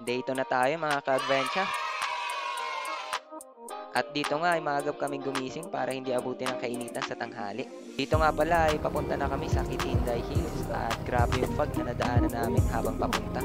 Dito na tayo mga ka-adventure. At dito nga ay maagap kaming gumising para hindi abutin ang kainitan sa tanghali. Dito nga pala ay papunta na kami sa Kitinday Hills at grabe yung fog na nadaanan namin habang papunta.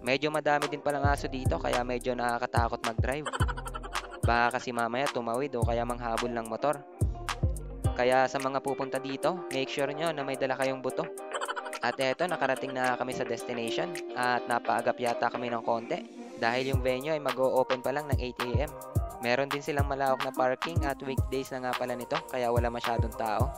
Medyo madami din palang aso dito kaya medyo nakakatakot mag-drive. Baka kasi mamaya tumawid o kaya manghabol ng motor. Kaya sa mga pupunta dito, make sure nyo na may dala kayong buto. At eto, nakarating na kami sa destination at napaagap yata kami ng konti dahil yung venue ay mag-o-open pa lang ng 8 AM. Meron din silang malawak na parking at weekdays na nga pala nito kaya wala masyadong tao.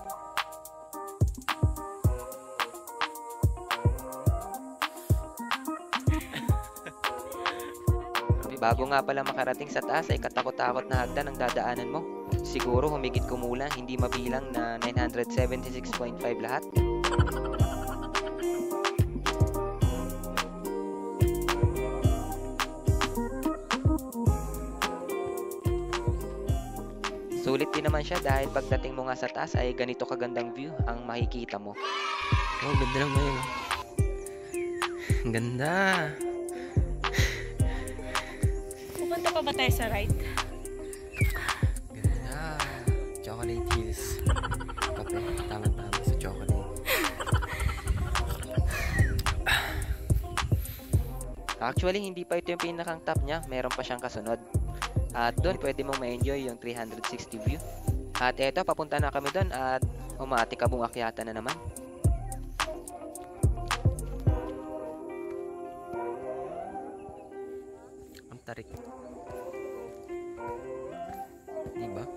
Bago nga pala makarating sa taas ay katakot-takot na hagdan ang dadaanan mo. Siguro humigit kumulang hindi mabilang na 976.5 lahat. Sulit din naman siya dahil pagdating mo nga sa taas ay ganito kagandang view ang makikita mo. Oh, ganda lang ngayon. Ang ganda. Pupunta pa ba tayo sa ride? Ganda. Chocolate Hills. Kape. Tama-tama sa chocolate. Actually, hindi pa ito yung pinakang top niya. Meron pa siyang kasunod. At doon pwede mong ma-enjoy yung 360 view. At eto, papunta na kami doon at umatikabong akyata na naman. Ang tarik. Diba?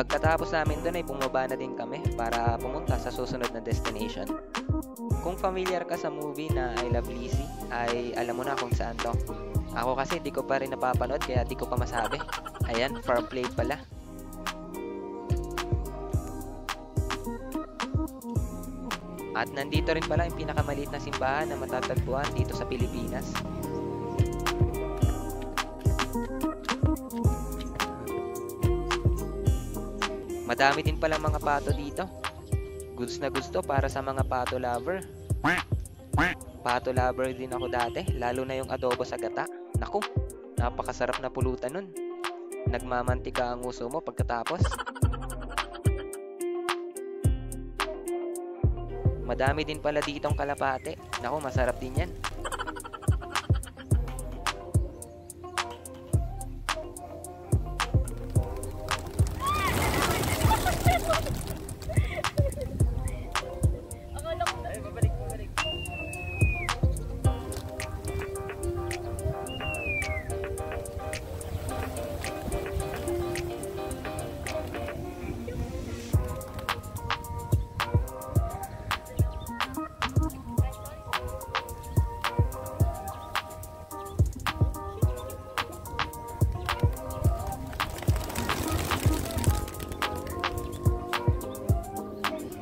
Pagkatapos namin doon ay bumaba na din kami para pumunta sa susunod na destination. Kung familiar ka sa movie na I Love Lizzie, ay alam mo na kung saan to. Ako kasi di ko pa rin napapanood kaya di ko pa masabi. Ayan, far play pala. At nandito rin pala yung pinakamaliit na simbahan na matatagpuan dito sa Pilipinas. Madami din pala mga pato dito. Goods na gusto para sa mga pato lover. Pato lover din ako dati, lalo na yung adobo sa gata. Naku, napakasarap na pulutan nun. Nagmamantika ang uso mo pagkatapos. Madami din pala ditong kalapate. Naku, masarap din yan.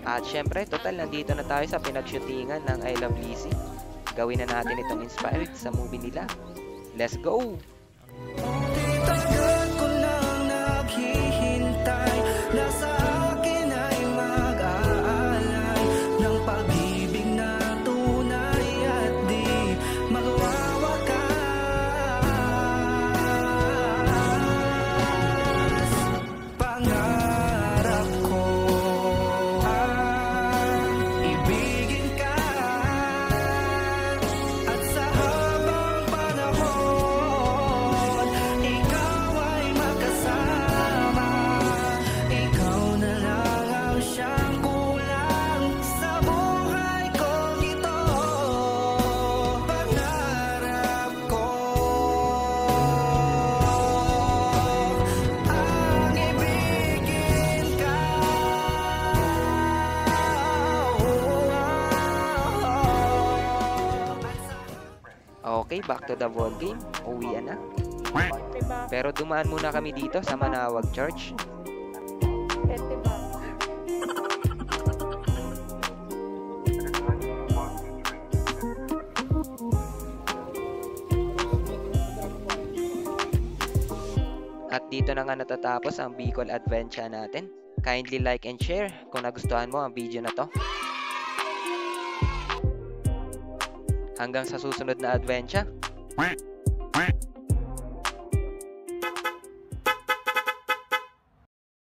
At syempre, total, nandito na tayo sa pinag-shootingan ng I Love Lizzie. Gawin na natin itong inspired sa movie nila. Let's go! Tagal ko lang naghihintay na sa akin ay mag-aalay ng pag-ibig na tunay at di magwawakas. Okay, back to the ball game. Uwian na. Diba? Pero dumaan muna kami dito sa Manawag Church. Diba? At dito na nga natatapos ang Bicol Adventure natin. Kindly like and share kung nagustuhan mo ang video na to. Hanggang sa susunod na adventure.